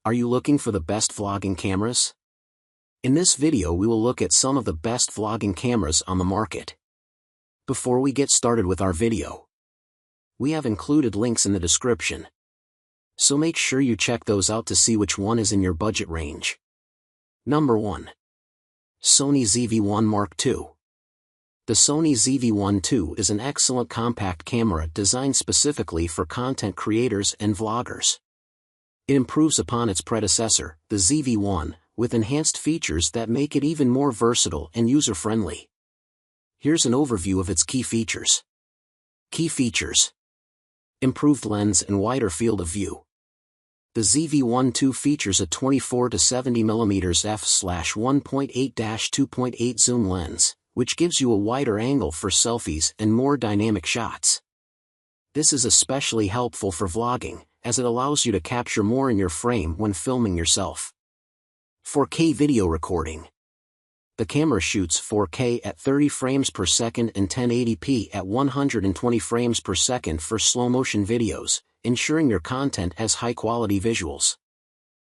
Are you looking for the best vlogging cameras? In this video we will look at some of the best vlogging cameras on the market. Before we get started with our video, we have included links in the description, so make sure you check those out to see which one is in your budget range. Number 1. Sony ZV-E1 Mark II. The Sony ZV-E1 II is an excellent compact camera designed specifically for content creators and vloggers. It improves upon its predecessor, the ZV-E1, with enhanced features that make it even more versatile and user-friendly. Here's an overview of its key features. Key features: improved lens and wider field of view. The ZV-E1 II features a 24 to 70 mm f/1.8-2.8 zoom lens, which gives you a wider angle for selfies and more dynamic shots. This is especially helpful for vlogging, as it allows you to capture more in your frame when filming yourself. 4K video recording. The camera shoots 4K at 30 frames per second and 1080p at 120 frames per second for slow-motion videos, ensuring your content has high-quality visuals.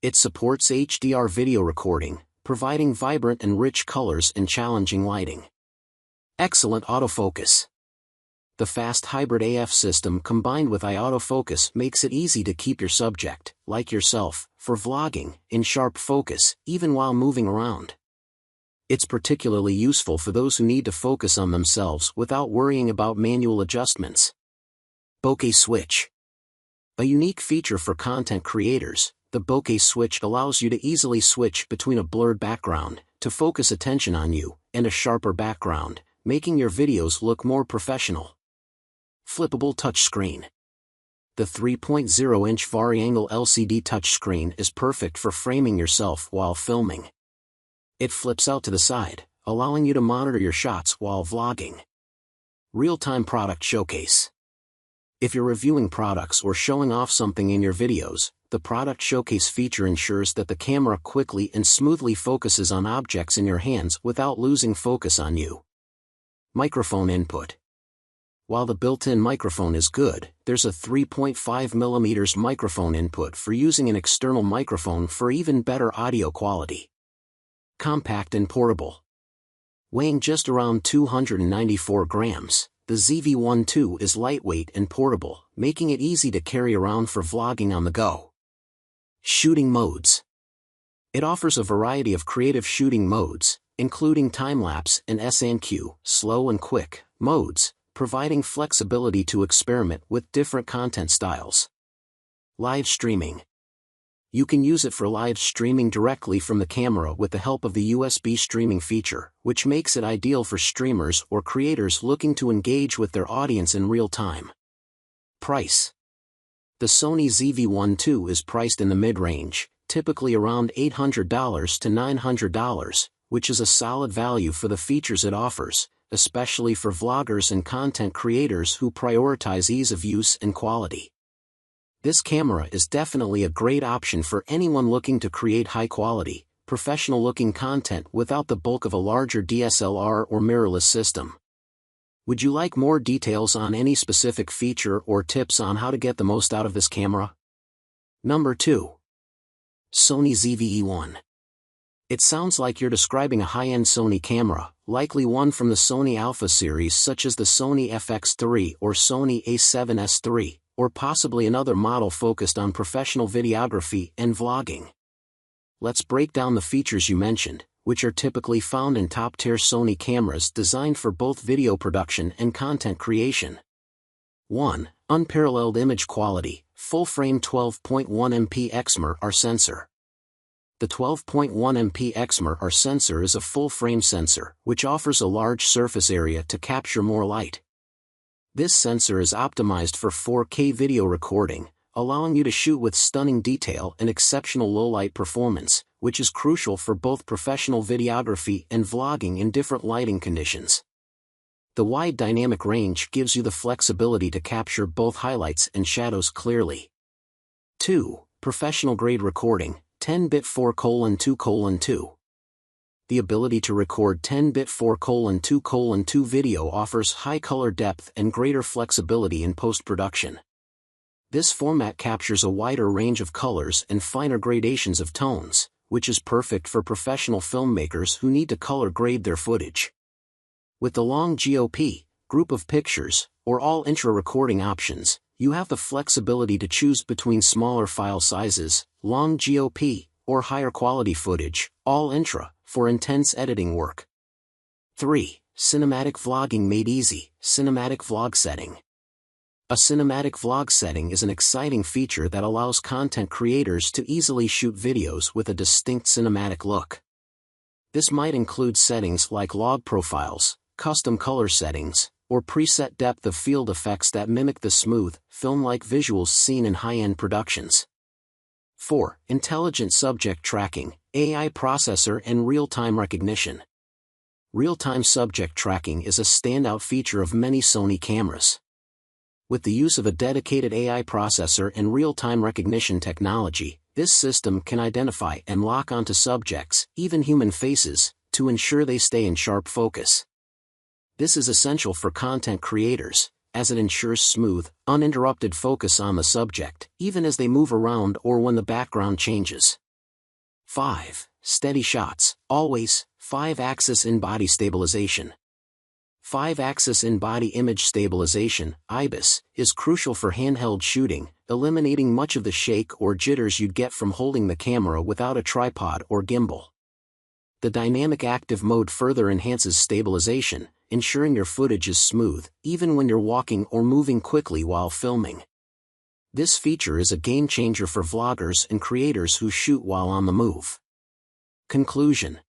It supports HDR video recording, providing vibrant and rich colors and challenging lighting. Excellent autofocus. The fast hybrid AF system combined with autofocus makes it easy to keep your subject, like yourself, for vlogging, in sharp focus, even while moving around. It's particularly useful for those who need to focus on themselves without worrying about manual adjustments. Bokeh switch. A unique feature for content creators, the bokeh switch allows you to easily switch between a blurred background, to focus attention on you, and a sharper background, making your videos look more professional. Flippable touchscreen. The 3.0-inch vari-angle LCD touchscreen is perfect for framing yourself while filming. It flips out to the side, allowing you to monitor your shots while vlogging. Real-time product showcase. If you're reviewing products or showing off something in your videos, the product showcase feature ensures that the camera quickly and smoothly focuses on objects in your hands without losing focus on you. Microphone input. While the built-in microphone is good, there's a 3.5 mm microphone input for using an external microphone for even better audio quality. Compact and portable. Weighing just around 294 grams, the ZV-E1 II is lightweight and portable, making it easy to carry around for vlogging on the go. Shooting modes. It offers a variety of creative shooting modes, including time-lapse and S&Q, slow and quick, modes, providing flexibility to experiment with different content styles. Live streaming. You can use it for live streaming directly from the camera with the help of the USB streaming feature, which makes it ideal for streamers or creators looking to engage with their audience in real time. Price. The Sony ZV-E1 II is priced in the mid-range, typically around $800 to $900, which is a solid value for the features it offers, especially for vloggers and content creators who prioritize ease of use and quality. This camera is definitely a great option for anyone looking to create high-quality, professional-looking content without the bulk of a larger DSLR or mirrorless system. Would you like more details on any specific feature or tips on how to get the most out of this camera? Number 2. Sony ZV-E1. It sounds like you're describing a high-end Sony camera, likely one from the Sony Alpha series such as the Sony FX3 or Sony A7S III, or possibly another model focused on professional videography and vlogging. Let's break down the features you mentioned, which are typically found in top-tier Sony cameras designed for both video production and content creation. 1. Unparalleled image quality, full-frame 12.1 MP XMR sensor. The 12.1 MP XMR sensor is a full-frame sensor, which offers a large surface area to capture more light. This sensor is optimized for 4K video recording, allowing you to shoot with stunning detail and exceptional low-light performance, which is crucial for both professional videography and vlogging in different lighting conditions. The wide dynamic range gives you the flexibility to capture both highlights and shadows clearly. 2. Professional-grade recording, 10-bit 4:2:2. The ability to record 10-bit 4:2:2 video offers high color depth and greater flexibility in post-production. This format captures a wider range of colors and finer gradations of tones, which is perfect for professional filmmakers who need to color grade their footage. With the long GOP, group of pictures, or all intra recording options, you have the flexibility to choose between smaller file sizes, long GOP, or higher quality footage, all intra, for intense editing work. 3. Cinematic vlogging made easy, cinematic vlog setting. A cinematic vlog setting is an exciting feature that allows content creators to easily shoot videos with a distinct cinematic look. This might include settings like log profiles, custom color settings, or preset depth of field effects that mimic the smooth, film-like visuals seen in high-end productions. 4. Intelligent subject tracking, AI processor and real-time recognition. Real-time subject tracking is a standout feature of many Sony cameras. With the use of a dedicated AI processor and real-time recognition technology, this system can identify and lock onto subjects, even human faces, to ensure they stay in sharp focus. This is essential for content creators, as it ensures smooth, uninterrupted focus on the subject, even as they move around or when the background changes. 5. Steady shots, always, 5-axis in-body stabilization. 5-axis in-body image stabilization, IBIS, is crucial for handheld shooting, eliminating much of the shake or jitters you'd get from holding the camera without a tripod or gimbal. The dynamic active mode further enhances stabilization, ensuring your footage is smooth, even when you're walking or moving quickly while filming. This feature is a game changer for vloggers and creators who shoot while on the move. Conclusion.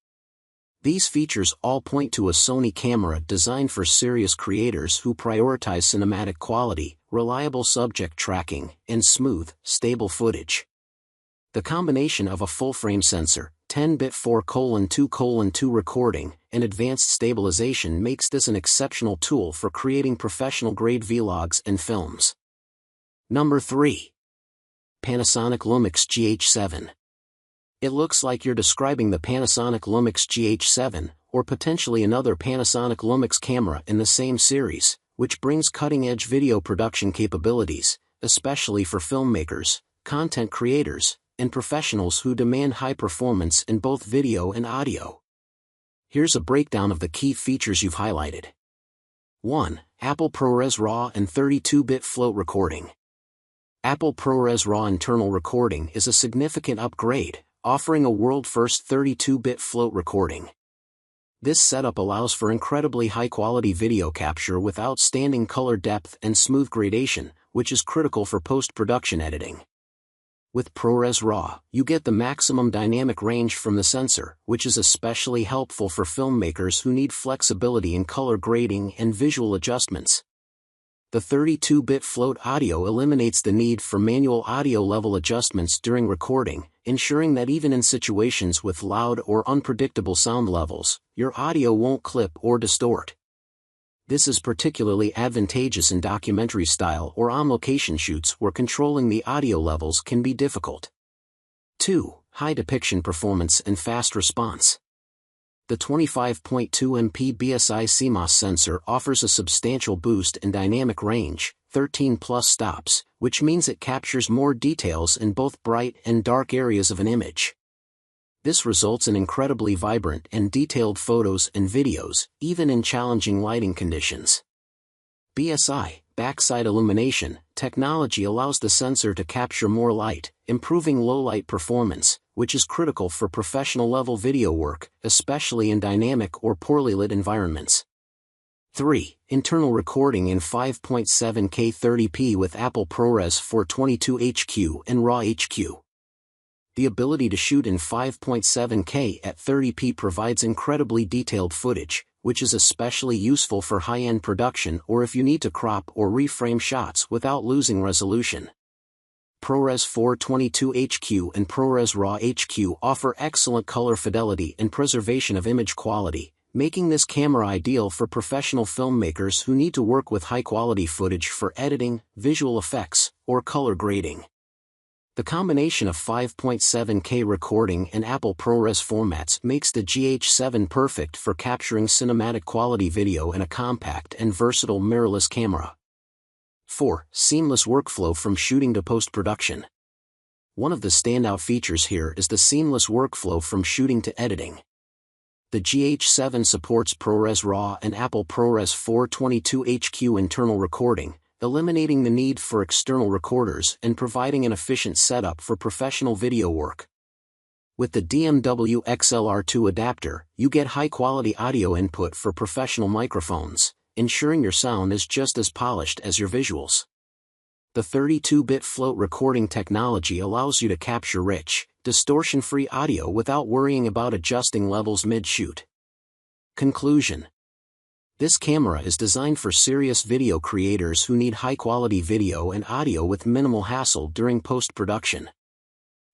These features all point to a Sony camera designed for serious creators who prioritize cinematic quality, reliable subject tracking, and smooth, stable footage. The combination of a full-frame sensor, 10-bit 4:2:2 recording, and advanced stabilization makes this an exceptional tool for creating professional-grade vlogs and films. Number 3. Panasonic LUMIX GH7. It looks like you're describing the Panasonic LUMIX GH7, or potentially another Panasonic LUMIX camera in the same series, which brings cutting-edge video production capabilities, especially for filmmakers, content creators, and professionals who demand high performance in both video and audio. Here's a breakdown of the key features you've highlighted. 1. Apple ProRes RAW and 32-bit float recording. Apple ProRes RAW internal recording is a significant upgrade, offering a world-first 32-bit float recording. This setup allows for incredibly high-quality video capture with outstanding color depth and smooth gradation, which is critical for post-production editing. With ProRes RAW, you get the maximum dynamic range from the sensor, which is especially helpful for filmmakers who need flexibility in color grading and visual adjustments. The 32-bit float audio eliminates the need for manual audio level adjustments during recording, ensuring that even in situations with loud or unpredictable sound levels, your audio won't clip or distort. This is particularly advantageous in documentary style or on-location shoots where controlling the audio levels can be difficult. 2. High depiction performance and fast response. The 25.2 MP BSI CMOS sensor offers a substantial boost in dynamic range, 13+ stops, which means it captures more details in both bright and dark areas of an image. This results in incredibly vibrant and detailed photos and videos, even in challenging lighting conditions. BSI, backside illumination, technology allows the sensor to capture more light, improving low-light performance, which is critical for professional-level video work, especially in dynamic or poorly lit environments. 3. Internal recording in 5.7K 30p with Apple ProRes 422HQ and RAW HQ. The ability to shoot in 5.7K at 30p provides incredibly detailed footage, which is especially useful for high-end production or if you need to crop or reframe shots without losing resolution. ProRes 422HQ and ProRes RAW HQ offer excellent color fidelity and preservation of image quality, making this camera ideal for professional filmmakers who need to work with high-quality footage for editing, visual effects, or color grading. The combination of 5.7K recording and Apple ProRes formats makes the GH7 perfect for capturing cinematic quality video in a compact and versatile mirrorless camera. 4. Seamless workflow from shooting to post-production. One of the standout features here is the seamless workflow from shooting to editing. The GH7 supports ProRes RAW and Apple ProRes 422HQ internal recording, eliminating the need for external recorders and providing an efficient setup for professional video work. With the DMW XLR2 adapter, you get high-quality audio input for professional microphones, ensuring your sound is just as polished as your visuals. The 32-bit float recording technology allows you to capture rich, distortion-free audio without worrying about adjusting levels mid-shoot. Conclusion: this camera is designed for serious video creators who need high-quality video and audio with minimal hassle during post-production.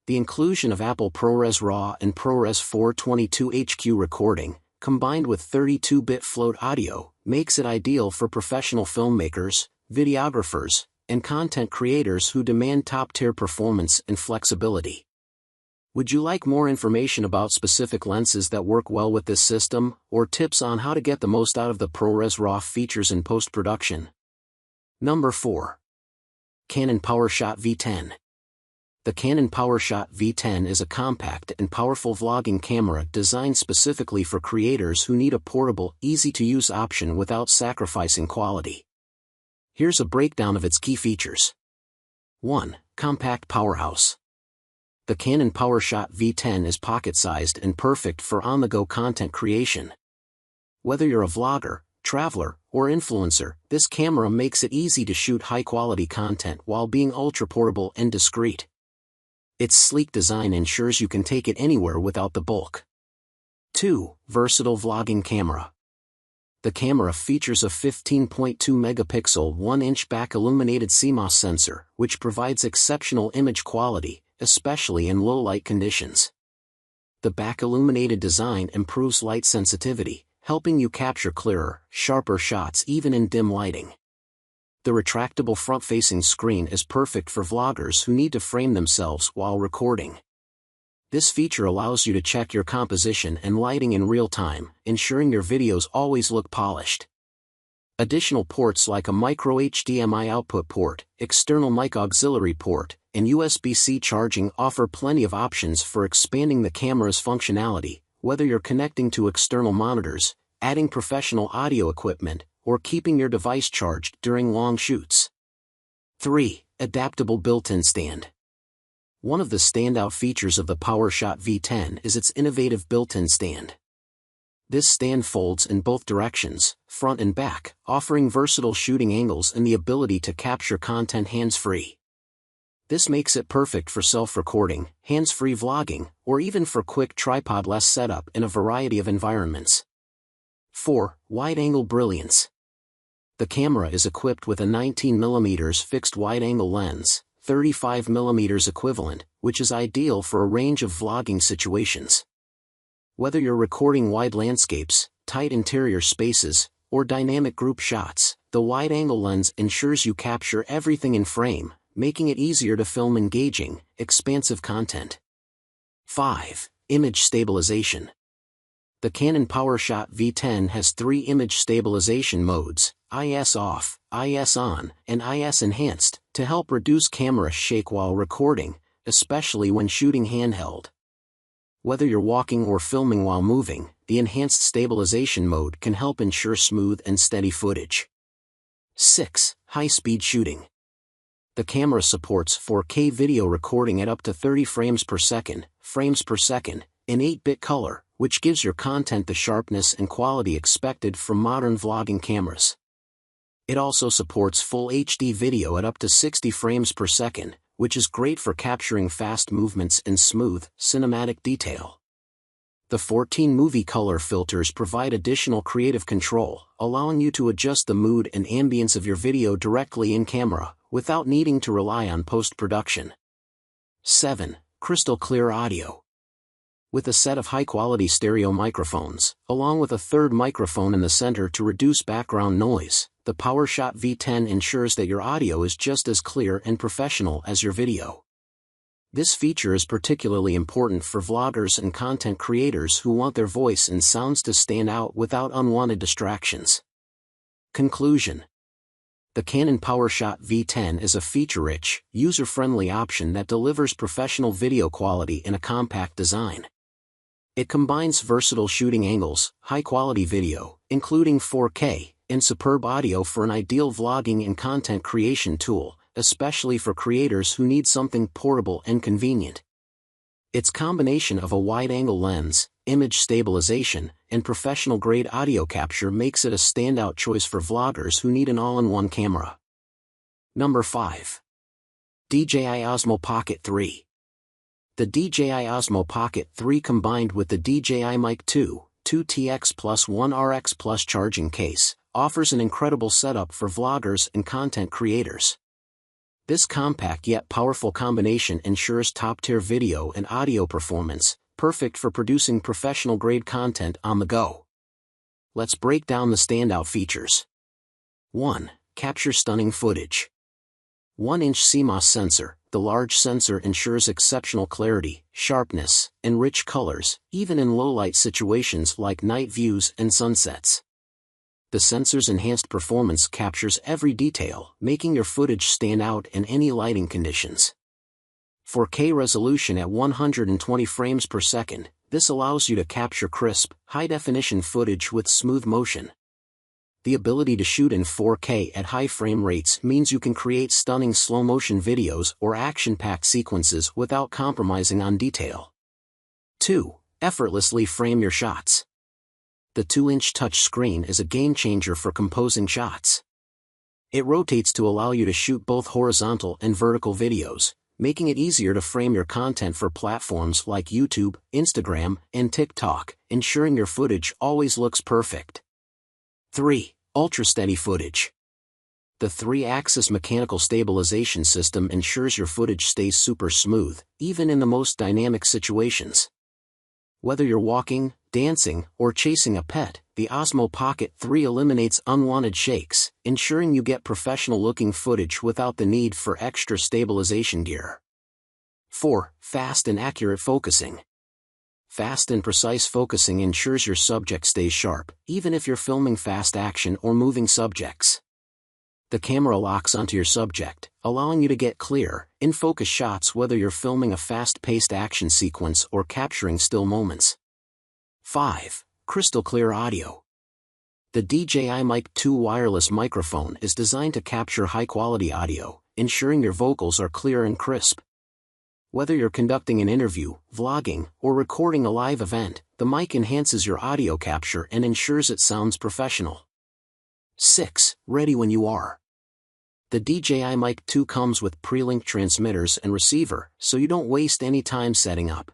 The inclusion of Apple ProRes RAW and ProRes 422HQ recording, combined with 32-bit float audio, makes it ideal for professional filmmakers, videographers, and content creators who demand top-tier performance and flexibility. Would you like more information about specific lenses that work well with this system, or tips on how to get the most out of the ProRes RAW features in post-production? Number 4. Canon PowerShot V10. The Canon PowerShot V10 is a compact and powerful vlogging camera designed specifically for creators who need a portable, easy-to-use option without sacrificing quality. Here's a breakdown of its key features. 1. Compact powerhouse. The Canon PowerShot V10 is pocket-sized and perfect for on-the-go content creation. Whether you're a vlogger, traveler, or influencer, this camera makes it easy to shoot high-quality content while being ultra-portable and discreet. Its sleek design ensures you can take it anywhere without the bulk. 2. Versatile vlogging camera. The camera features a 15.2 megapixel 1-inch back-illuminated CMOS sensor, which provides exceptional image quality, especially in low-light conditions. The back-illuminated design improves light sensitivity, helping you capture clearer, sharper shots even in dim lighting. The retractable front-facing screen is perfect for vloggers who need to frame themselves while recording. This feature allows you to check your composition and lighting in real time, ensuring your videos always look polished. Additional ports like a micro HDMI output port, external mic auxiliary port, and USB-C charging offer plenty of options for expanding the camera's functionality, whether you're connecting to external monitors, adding professional audio equipment, or keeping your device charged during long shoots. 3. Adaptable built-in stand. One of the standout features of the PowerShot V10 is its innovative built-in stand. This stand folds in both directions, front and back, offering versatile shooting angles and the ability to capture content hands-free. This makes it perfect for self-recording, hands-free vlogging, or even for quick tripod-less setup in a variety of environments. 4. Wide-angle brilliance. The camera is equipped with a 19mm fixed wide-angle lens, 35mm equivalent, which is ideal for a range of vlogging situations. Whether you're recording wide landscapes, tight interior spaces, or dynamic group shots, the wide-angle lens ensures you capture everything in frame, making it easier to film engaging, expansive content. 5. Image stabilization. The Canon PowerShot V10 has 3 image stabilization modes, IS off, IS on, and IS enhanced, to help reduce camera shake while recording, especially when shooting handheld. Whether you're walking or filming while moving, the enhanced stabilization mode can help ensure smooth and steady footage. 6. High-speed shooting. The camera supports 4K video recording at up to 30 frames per second, in 8-bit color, which gives your content the sharpness and quality expected from modern vlogging cameras. It also supports full HD video at up to 60 frames per second, which is great for capturing fast movements and smooth, cinematic detail. The 14 movie color filters provide additional creative control, allowing you to adjust the mood and ambience of your video directly in camera, without needing to rely on post-production. 7. Crystal clear audio. With a set of high-quality stereo microphones, along with a third microphone in the center to reduce background noise, the PowerShot V10 ensures that your audio is just as clear and professional as your video. This feature is particularly important for vloggers and content creators who want their voice and sounds to stand out without unwanted distractions. Conclusion. The Canon PowerShot V10 is a feature-rich, user-friendly option that delivers professional video quality in a compact design. It combines versatile shooting angles, high-quality video, including 4K, and superb audio for an ideal vlogging and content creation tool, especially for creators who need something portable and convenient. Its combination of a wide-angle lens, image stabilization, and professional-grade audio capture makes it a standout choice for vloggers who need an all-in-one camera. Number 5. DJI Osmo Pocket 3. The DJI Osmo Pocket 3 combined with the DJI Mic 2, 2TX Plus 1RX Plus charging case, offers an incredible setup for vloggers and content creators. This compact yet powerful combination ensures top-tier video and audio performance, perfect for producing professional-grade content on the go. Let's break down the standout features. 1. Capture stunning footage. 1-inch CMOS sensor. The large sensor ensures exceptional clarity, sharpness, and rich colors, even in low-light situations like night views and sunsets. The sensor's enhanced performance captures every detail, making your footage stand out in any lighting conditions. 4K resolution at 120 frames per second, this allows you to capture crisp, high-definition footage with smooth motion. The ability to shoot in 4K at high frame rates means you can create stunning slow-motion videos or action-packed sequences without compromising on detail. 2. Effortlessly frame your shots. The 2-inch touchscreen is a game-changer for composing shots. It rotates to allow you to shoot both horizontal and vertical videos, making it easier to frame your content for platforms like YouTube, Instagram, and TikTok, ensuring your footage always looks perfect. 3. Ultra-steady footage. The 3-axis mechanical stabilization system ensures your footage stays super smooth, even in the most dynamic situations. Whether you're walking, dancing, or chasing a pet, the Osmo Pocket 3 eliminates unwanted shakes, ensuring you get professional-looking footage without the need for extra stabilization gear. 4. Fast and accurate focusing. Fast and precise focusing ensures your subject stays sharp, even if you're filming fast action or moving subjects. The camera locks onto your subject, allowing you to get clear, in-focus shots whether you're filming a fast-paced action sequence or capturing still moments. 5. Crystal clear audio. The DJI Mic 2 wireless microphone is designed to capture high-quality audio, ensuring your vocals are clear and crisp. Whether you're conducting an interview, vlogging, or recording a live event, the mic enhances your audio capture and ensures it sounds professional. 6. Ready when you are. The DJI Mic 2 comes with pre-linked transmitters and receiver, so you don't waste any time setting up.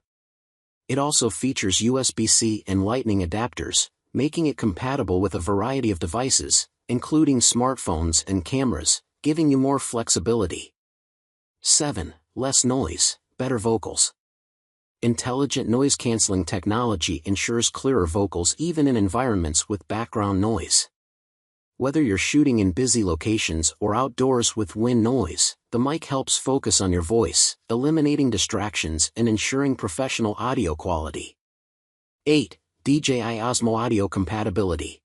It also features USB-C and Lightning adapters, making it compatible with a variety of devices, including smartphones and cameras, giving you more flexibility. 7. Less noise, better vocals. Intelligent noise-canceling technology ensures clearer vocals even in environments with background noise. Whether you're shooting in busy locations or outdoors with wind noise, the mic helps focus on your voice, eliminating distractions and ensuring professional audio quality. 8. DJI Osmo Audio Compatibility.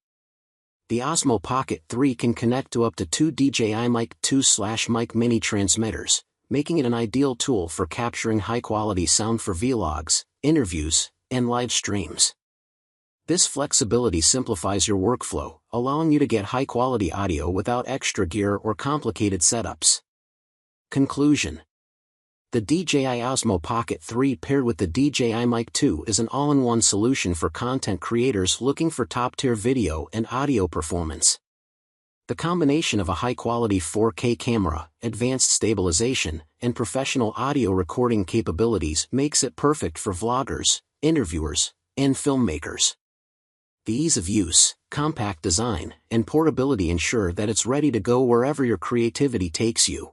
The Osmo Pocket 3 can connect to up to 2 DJI Mic 2/Mic Mini transmitters, making it an ideal tool for capturing high-quality sound for vlogs, interviews, and live streams. This flexibility simplifies your workflow, allowing you to get high-quality audio without extra gear or complicated setups. Conclusion. The DJI Osmo Pocket 3 paired with the DJI Mic 2 is an all-in-one solution for content creators looking for top-tier video and audio performance. The combination of a high-quality 4K camera, advanced stabilization, and professional audio recording capabilities makes it perfect for vloggers, interviewers, and filmmakers. The ease of use, compact design, and portability ensure that it's ready to go wherever your creativity takes you.